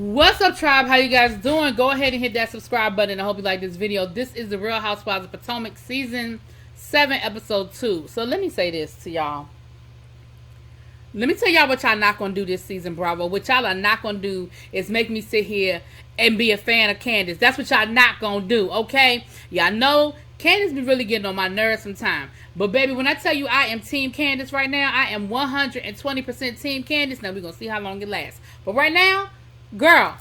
What's up, tribe? How you guys doing? Go ahead and hit that subscribe button. I hope you like this video. This is the Real Housewives of Potomac season 7 episode 2. So let me say this to y'all. Let me tell y'all what y'all not gonna do this season, Bravo. What y'all are not gonna do is make me sit here and be a fan of Candace. That's what y'all not gonna do, okay? Y'all know Candace be really getting on my nerves sometimes. But baby, when I tell you I am Team Candace right now, I am 120% Team Candace. Now we're gonna see how long it lasts. But right now, girl,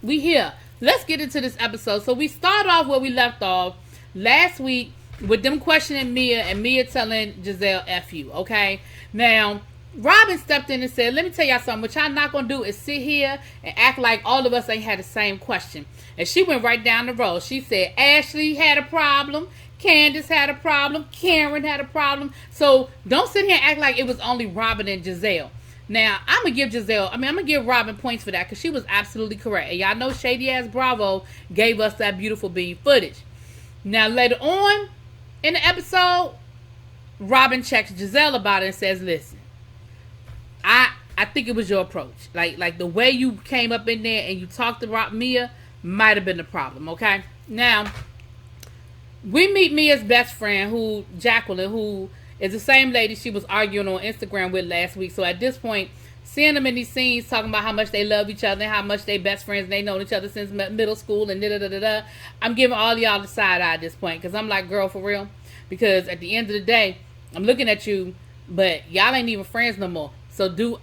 we here. Let's get into this episode. So we start off where we left off last week with them questioning Mia and Mia telling Giselle F you, okay? Now, Robin stepped in and said, let me tell y'all something. What y'all not going to do is sit here and act like all of us ain't had the same question. And she went right down the road. She said, Ashley had a problem. Candace had a problem. Karen had a problem. So don't sit here and act like it was only Robin and Giselle. Now, I'm going to give Robin points for that because she was absolutely correct. And y'all know Shady Ass Bravo gave us that beautiful bean footage. Now, later on in the episode, Robin checks Giselle about it and says, listen, I think it was your approach. Like the way you came up in there and you talked to Mia might have been the problem, okay? Now, we meet Mia's best friend, Jacqueline, who is the same lady she was arguing on Instagram with last week. So at this point, seeing them in these scenes talking about how much they love each other and how much they best friends and they known each other since middle school and da-da-da-da-da, I'm giving all y'all the side eye at this point because I'm like, girl, for real? Because at the end of the day, I'm looking at you, but y'all ain't even friends no more. So with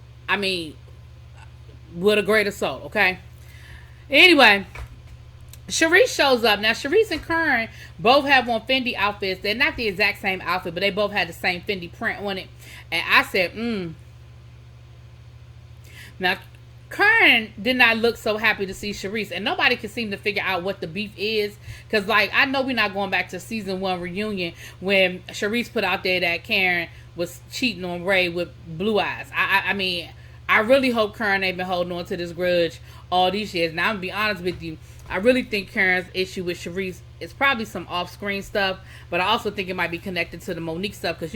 a greater soul, okay? Anyway, Sharice shows up. Now, Sharice and Karen both have on Fendi outfits. They're not the exact same outfit, but they both had the same Fendi print on it. And I said, Now, Karen did not look so happy to see Sharice. And nobody can seem to figure out what the beef is. Because, I know we're not going back to season 1 reunion when Sharice put out there that Karen was cheating on Ray with blue eyes. I really hope Karen ain't been holding on to this grudge all these years. Now, I'm going to be honest with you. I really think Karen's issue with Sharice is probably some off-screen stuff. But I also think it might be connected to the Monique stuff. Because,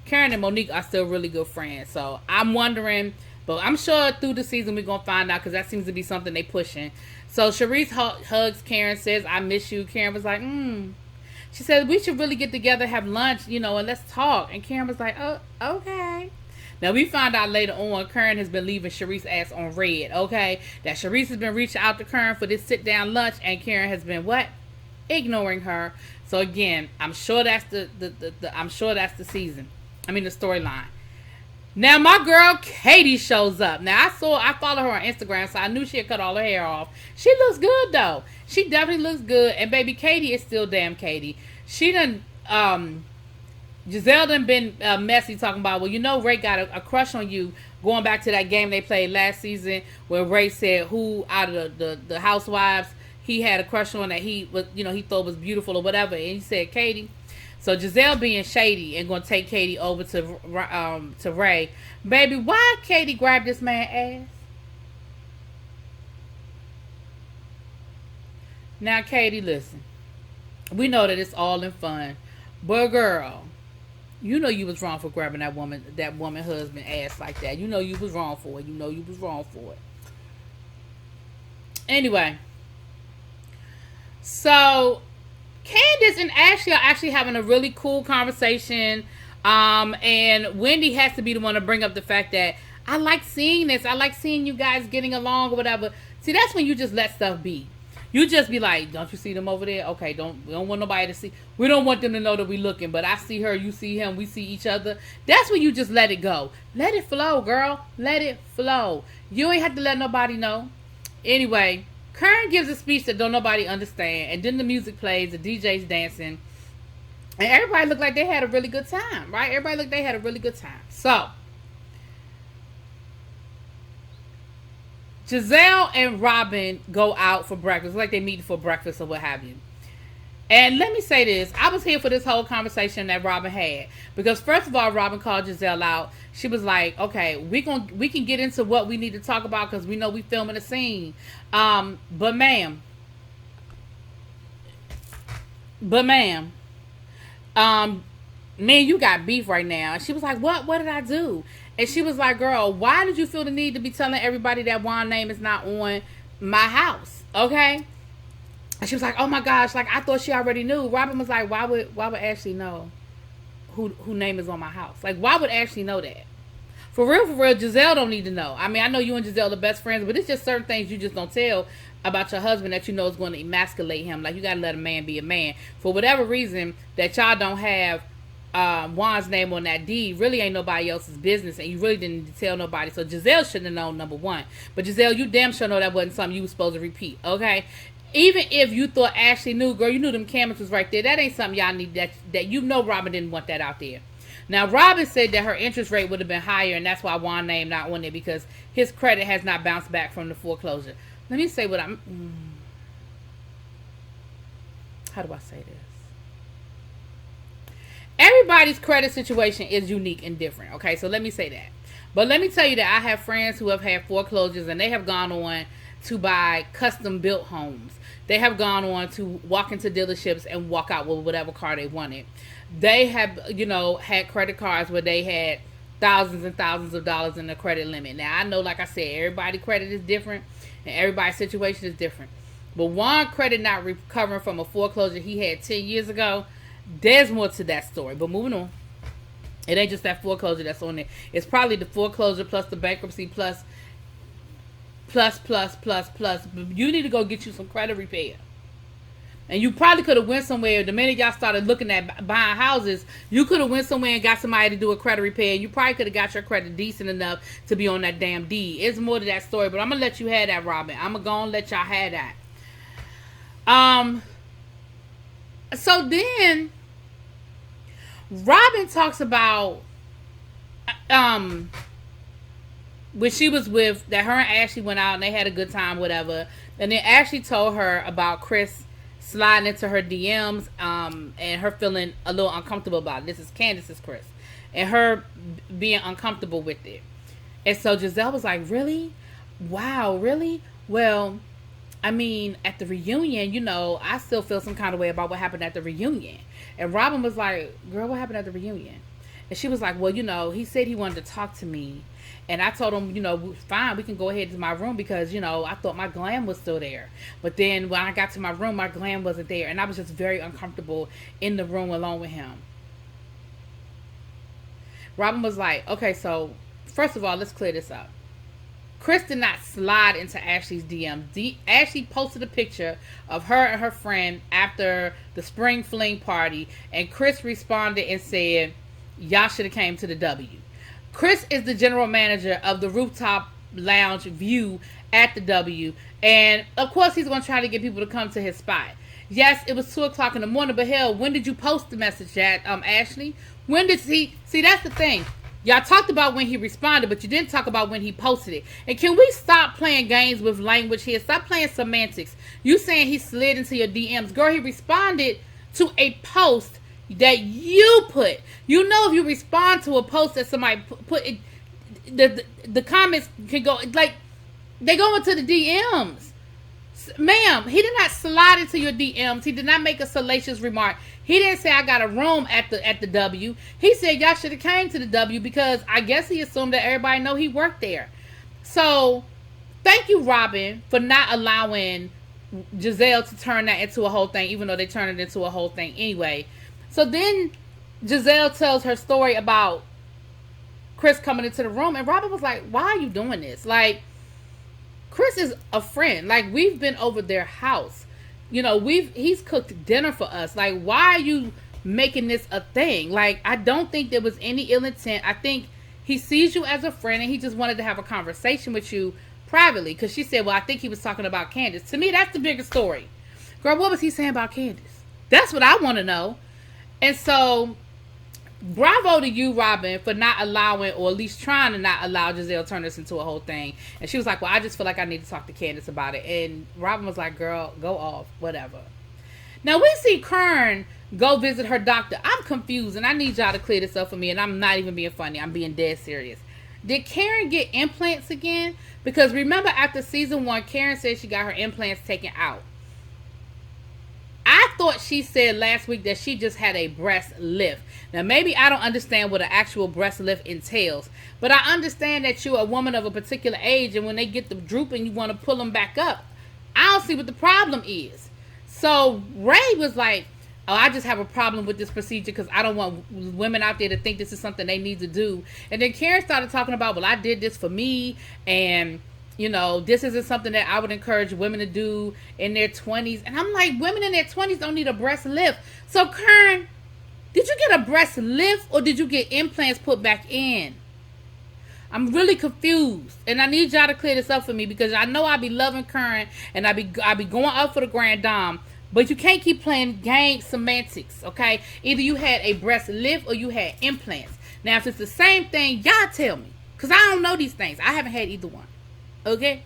Karen and Monique are still really good friends. So, I'm wondering. But I'm sure through the season we're going to find out. Because that seems to be something they pushing. So, Sharice hugs Karen. Says, I miss you. Karen was like, She said, we should really get together, have lunch, and let's talk. And Karen was like, oh, okay. Now, we found out later on, Karen has been leaving Sharice's ass on red, okay? That Sharice has been reaching out to Karen for this sit-down lunch, and Karen has been, what? Ignoring her. So, again, I'm sure that's the season. The storyline. Now, my girl, Katie, shows up. Now, I follow her on Instagram, so I knew she had cut all her hair off. She looks good, though. She definitely looks good. And, baby, Katie is still damn Katie. She done, Giselle done been messy talking about, well, Ray got a crush on you going back to that game they played last season where Ray said who out of the Housewives he had a crush on that he was, he thought was beautiful or whatever. And he said Katie. So Giselle being shady and going to take Katie over to Ray. Baby, why Katie grabbed this man's ass? Now, Katie, listen. We know that it's all in fun. But, girl, you was wrong for grabbing that woman husband ass like that. You was wrong for it. Anyway. So, Candace and Ashley are actually having a really cool conversation. And Wendy has to be the one to bring up the fact that I like seeing this. I like seeing you guys getting along or whatever. See, that's when you just let stuff be. You just be like, don't you see them over there? Okay, we don't want nobody to see. We don't want them to know that we looking, but I see her, you see him, we see each other. That's when you just let it go. Let it flow, girl. Let it flow. You ain't have to let nobody know. Anyway, Karen gives a speech that don't nobody understand, and then the music plays, the DJ's dancing, and everybody looked like they had a really good time, right? Everybody looked like they had a really good time. So, Giselle and Robin go out for breakfast, like they meet for breakfast or what have you. And let me say this. I was here for this whole conversation that Robin had. Because first of all, Robin called Giselle out. She was like, okay, we can get into what we need to talk about because we know we filming a scene. But ma'am, me and you got beef right now. And she was like, what did I do? And she was like, girl, why did you feel the need to be telling everybody that Juan's name is not on my house? Okay. And she was like, oh my gosh, like I thought she already knew. Robin was like, why would Ashley know who name is on my house? Like, why would Ashley know that? For real, Giselle don't need to know. I mean, I know you and Giselle are best friends, but it's just certain things you just don't tell about your husband that you know is going to emasculate him. Like, you got to let a man be a man. For whatever reason that y'all don't have Juan's name on that deed, really ain't nobody else's business, and you really didn't need to tell nobody. So Giselle shouldn't have known, number one. But Giselle, you damn sure know that wasn't something you was supposed to repeat, okay? Even if you thought Ashley knew, girl, you knew them cameras was right there. That ain't something y'all need, that you know Robin didn't want that out there. Now, Robin said that her interest rate would have been higher, and that's why Juan's name not on it, because his credit has not bounced back from the foreclosure. Let me say what I'm... How do I say this? Everybody's credit situation is unique and different, okay? So let me say that. But let me tell you that I have friends who have had foreclosures, and they have gone on to buy custom-built homes. They have gone on to walk into dealerships and walk out with whatever car they wanted. They have, had credit cards where they had thousands and thousands of dollars in the credit limit. Now, I know, like I said, everybody's credit is different and everybody's situation is different. But Juan's credit not recovering from a foreclosure he had 10 years ago, there's more to that story. But moving on. It ain't just that foreclosure that's on there. It's probably the foreclosure plus the bankruptcy plus. You need to go get you some credit repair. And you probably could have went somewhere. The minute y'all started looking at buying houses, you could have went somewhere and got somebody to do a credit repair. You probably could have got your credit decent enough to be on that damn deed. It's more to that story, but I'm going to let you have that, Robin. I'm going to go and let y'all have that. So then, Robin talks about, when she was with, that her and Ashley went out and they had a good time, whatever. And then Ashley told her about Chris sliding into her DMs, and her feeling a little uncomfortable about it. This is Candace's Chris. And her being uncomfortable with it. And so Giselle was like, really? Wow, really? Well, I mean, at the reunion, I still feel some kind of way about what happened at the reunion. And Robin was like, girl, what happened at the reunion? And she was like, well, he said he wanted to talk to me. And I told him, fine, we can go ahead to my room because, I thought my glam was still there. But then when I got to my room, my glam wasn't there. And I was just very uncomfortable in the room alone with him. Robin was like, okay, so first of all, let's clear this up. Chris did not slide into Ashley's DM. Ashley posted a picture of her and her friend after the spring fling party. And Chris responded and said, y'all should have came to the W. Chris is the general manager of the rooftop lounge view at the W. And, of course, he's going to try to get people to come to his spot. Yes, it was 2 o'clock in the morning, but hell, when did you post the message, Ashley? When did he... See, that's the thing. Y'all talked about when he responded, but you didn't talk about when he posted it. And can we stop playing games with language here? Stop playing semantics. You saying he slid into your DMs. Girl, he responded to a post that you put. If you respond to a post that somebody put, the comments can go, like, they go into the DMs. Ma'am, he did not slide into your DMs. He did not make a salacious remark. He didn't say I got a room at the W. He said y'all should have came to the W because I guess he assumed that everybody know he worked there. So, thank you, Robin, for not allowing Giselle to turn that into a whole thing, even though they turned it into a whole thing anyway. So then Giselle tells her story about Chris coming into the room, and Robin was like, why are you doing this? Like, Chris is a friend. Like, we've been over their house. He's cooked dinner for us. Like, why are you making this a thing? Like, I don't think there was any ill intent. I think he sees you as a friend and he just wanted to have a conversation with you privately. Because she said, well, I think he was talking about Candace. To me, that's the bigger story. Girl, what was he saying about Candace? That's what I want to know. And so, bravo to you, Robin, for not allowing, or at least trying to not allow Giselle to turn this into a whole thing. And she was like, well, I just feel like I need to talk to Candace about it. And Robin was like, girl, go off, whatever. Now, we see Kern go visit her doctor. I'm confused, and I need y'all to clear this up for me. And I'm not even being funny. I'm being dead serious. Did Karen get implants again? Because remember, after season 1, Karen said she got her implants taken out. I thought she said last week that she just had a breast lift. Now, maybe I don't understand what an actual breast lift entails, but I understand that you're a woman of a particular age, and when they get the drooping, you want to pull them back up. I don't see what the problem is. So Ray was like, oh, I just have a problem with this procedure because I don't want women out there to think this is something they need to do. And then Karen started talking about, well, I did this for me, and you know, this isn't something that I would encourage women to do in their 20s. And I'm like, women in their 20s don't need a breast lift. So Karen, did you get a breast lift or did you get implants put back in? I'm really confused, and I need y'all to clear this up for me, because I know I be loving Karen and I be going up for the grand dame. But you can't keep playing game semantics, okay? Either you had a breast lift or you had implants. Now, if it's the same thing, y'all tell me, because I don't know these things. I haven't had either one, okay?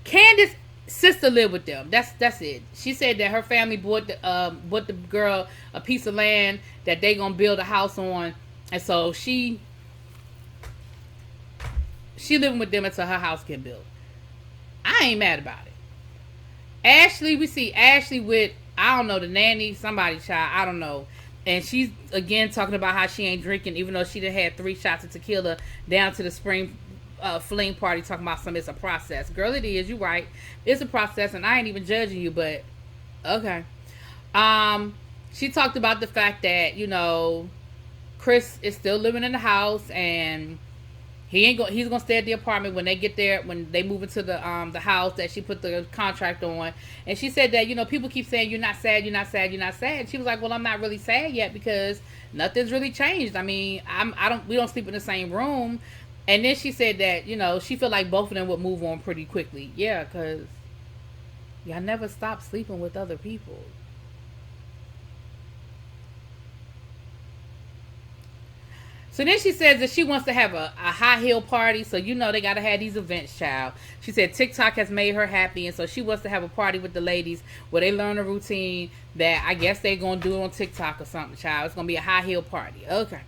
Candace's sister lived with them. That's it. She said that her family bought the girl a piece of land that they gonna build a house on, and so she living with them until her house get built. I ain't mad about it. Ashley, we see Ashley with, I don't know, the nanny, somebody child, I don't know. And she's, again, talking about how she ain't drinking, even though she done had 3 shots of tequila down to the spring fling party, talking about something. It's a process. Girl, it is. You right. It's a process, and I ain't even judging you, but okay. She talked about the fact that, you know, Chris is still living in the house, and he's gonna stay at the apartment when they get there, when they move into the house that she put the contract on. And she said that, you know, people keep saying you're not sad, you're not sad, you're not sad. And she was like, well, I'm not really sad yet because nothing's really changed. I mean, we don't sleep in the same room. And then she said that, you know, she felt like both of them would move on pretty quickly. Yeah, because y'all never stop sleeping with other people. So then she says that she wants to have a high heel party. So, you know, they got to have these events, child. She said TikTok has made her happy. And so she wants to have a party with the ladies where they learn a routine that I guess they're going to do on TikTok or something, child. It's going to be a high heel party. Okay.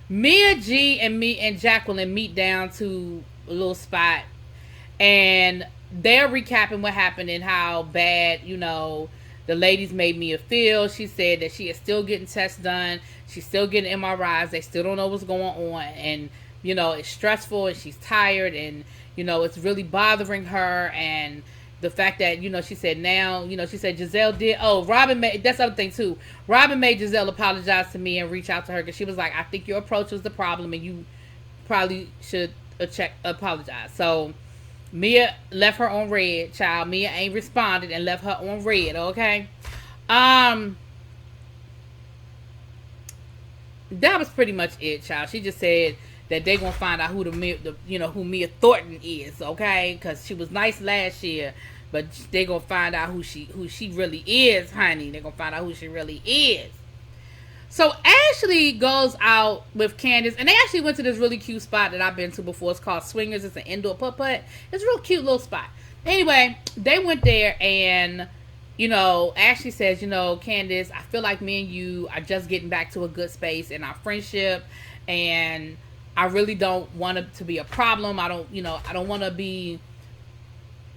Mia G and Jacqueline meet down to a little spot. And they're recapping what happened and how bad, you know, the ladies made Mia feel. She said that she is still getting tests done. She's still getting MRIs. They still don't know what's going on. And, you know, it's stressful and she's tired. And, you know, it's really bothering her. And the fact that, you know, she said now, you know, she said Giselle did. Oh, Robin made, that's the other thing too. Robin made Giselle apologize to me and reach out to her because she was like, I think your approach was the problem and you probably should apologize. So Mia left her on red, child. Mia ain't responded and left her on red, okay? That was pretty much it, child. She just said that they gonna find out who who Mia Thornton is, okay? Because she was nice last year, but they gonna find out who she really is, honey. They gonna find out who she really is. So Ashley goes out with Candace, and they actually went to this really cute spot that I've been to before. It's called Swingers. It's an indoor putt-putt. It's a real cute little spot. Anyway, they went there, and, you know, Ashley says, you know, Candace, I feel like me and you are just getting back to a good space in our friendship, and I really don't want it to be a problem. I don't want to be,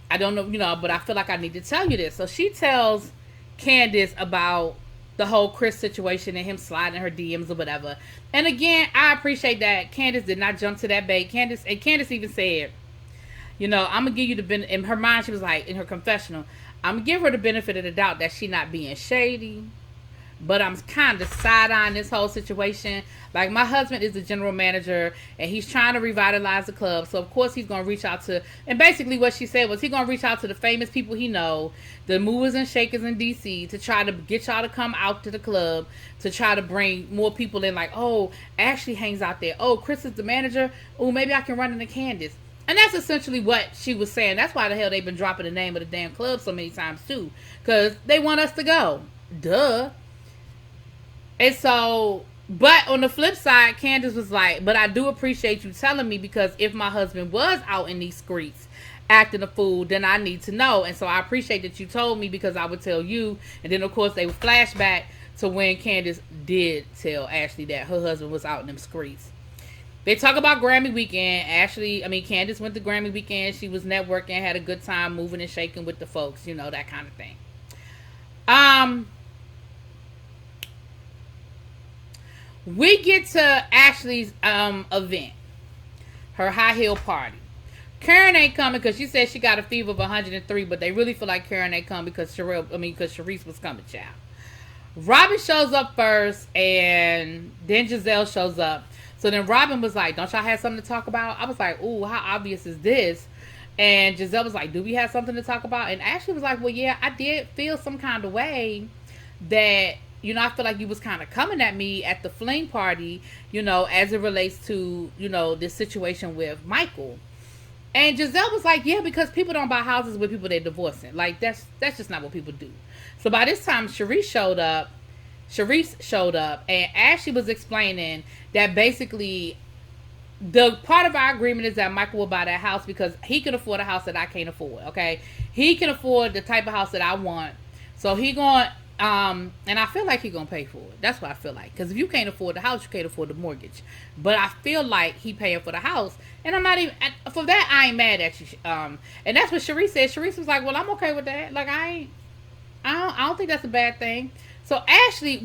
I don't know, you know, but I feel like I need to tell you this. So she tells Candace about the whole Chris situation and him sliding her DMs or whatever. And again, I appreciate that Candace did not jump to that bait. Candace even said, you know, I'm going to give you the benefit. In her mind, she was like, in her confessional, I'm going to give her the benefit of the doubt that she not being shady. But I'm kind of side-eyeing this whole situation. Like, my husband is the general manager, and he's trying to revitalize the club. So, of course, he's going to reach out to... And basically what she said was he's going to reach out to the famous people he know, the movers and shakers in D.C., to try to get y'all to come out to the club, to try to bring more people in. Like, oh, Ashley hangs out there. Oh, Chris is the manager. Oh, maybe I can run into Candace. And that's essentially what she was saying. That's why the hell they've been dropping the name of the damn club so many times, too. Because they want us to go. Duh. And so, but on the flip side, Candace was like, but I do appreciate you telling me, because if my husband was out in these streets acting a fool, then I need to know. And so I appreciate that you told me, because I would tell you. And then, of course, they would flash back to when Candace did tell Ashley that her husband was out in them streets. They talk about Grammy weekend. Candace went to Grammy weekend. She was networking, had a good time, moving and shaking with the folks, you know, that kind of thing. Um, we get to Ashley's event, her high heel party. Karen ain't coming because she said she got a fever of 103, but they really feel like Karen ain't coming because Sharice was coming, child. Robin shows up first, and then Giselle shows up. So then Robin was like, don't y'all have something to talk about? I was like, ooh, how obvious is this? And Giselle was like, do we have something to talk about? And Ashley was like, well, yeah, I did feel some kind of way that, you know, I feel like you was kind of coming at me at the fling party, you know, as it relates to, you know, this situation with Michael. And Giselle was like, yeah, because people don't buy houses with people they're divorcing. Like, that's just not what people do. So by this time, Sharice showed up, and Ashley was explaining that basically the part of our agreement is that Michael will buy that house because he can afford a house that I can't afford, okay? He can afford the type of house that I want. So he going, and I feel like he going to pay for it. That's what I feel like. Because if you can't afford the house, you can't afford the mortgage. But I feel like he paying for the house. And I'm not even, for that, I ain't mad at you. And that's what Sharice said. Sharice was like, well, I'm okay with that. Like, I don't think that's a bad thing. So Ashley,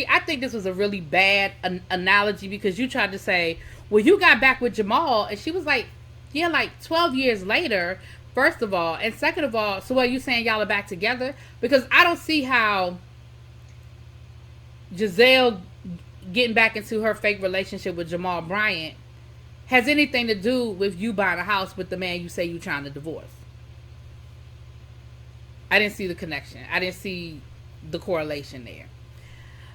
I think this was a really bad analogy because you tried to say, well, you got back with Jamal, and she was like, yeah, like 12 years later, first of all, and second of all, so are you saying y'all are back together? Because I don't see how Giselle getting back into her fake relationship with Jamal Bryant has anything to do with you buying a house with the man you say you're trying to divorce. I didn't see the connection. I didn't see the correlation there.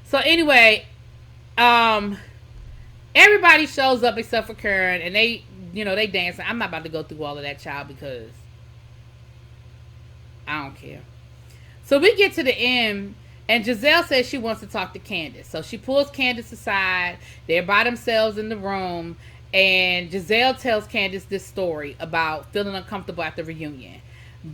So anyway, everybody shows up except for Karen, and they dancing. I'm not about to go through all of that, child, because I don't care. So we get to the end, and Giselle says she wants to talk to Candace. So she pulls Candace aside. They're by themselves in the room, and Giselle tells Candace this story about feeling uncomfortable at the reunion.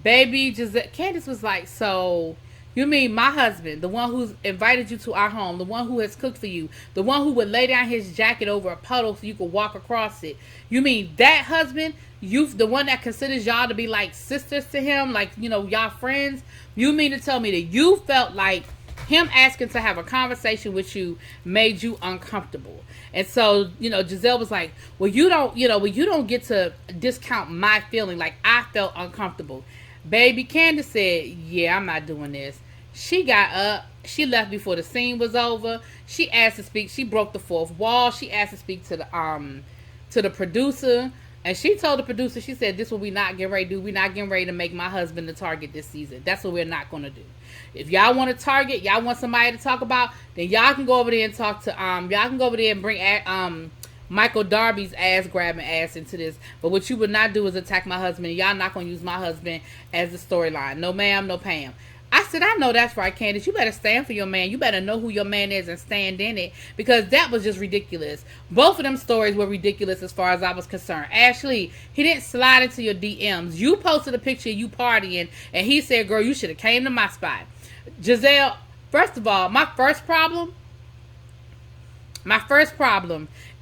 Baby, Candace was like, so you mean my husband, the one who's invited you to our home, the one who has cooked for you, the one who would lay down his jacket over a puddle so you could walk across it. You mean that husband, the one that considers y'all to be like sisters to him, like, you know, y'all friends? You mean to tell me that you felt like him asking to have a conversation with you made you uncomfortable? And so, you know, Giselle was like, well, you don't get to discount my feeling. Like, I felt uncomfortable. Baby, Candace said, yeah, I'm not doing this. She got up. She left before the scene was over. She asked to speak. She broke the fourth wall. She asked to speak to the producer. And she told the producer, she said, this is what we not getting ready to do. We're not getting ready to make my husband the target this season. That's what we're not going to do. If y'all want to target, y'all want somebody to talk about, then y'all can go over there and talk to, y'all can go over there and bring, Michael Darby's ass grabbing ass into this. But what you would not do is attack my husband. Y'all not going to use my husband as the storyline. No ma'am, no Pam. I said, I know that's right, Candace. You better stand for your man. You better know who your man is and stand in it. Because that was just ridiculous. Both of them stories were ridiculous as far as I was concerned. Ashley, he didn't slide into your DMs. You posted a picture of you partying. And he said, girl, you should have came to my spot. Giselle, first of all, my first problem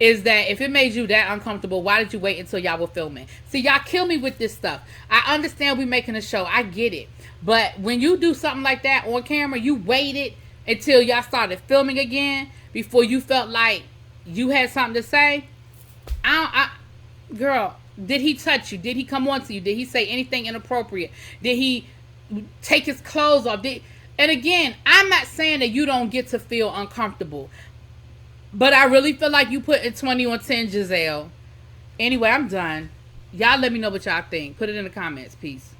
is that if it made you that uncomfortable, why did you wait until y'all were filming? See, y'all kill me with this stuff. I understand we making a show. I get it. But when you do something like that on camera, you waited until y'all started filming again before you felt like you had something to say. Girl, did he touch you? Did he come on to you? Did he say anything inappropriate? Did he take his clothes off? And again, I'm not saying that you don't get to feel uncomfortable. But I really feel like you put in 20 on 10, Giselle. Anyway, I'm done. Y'all let me know what y'all think. Put it in the comments. Peace.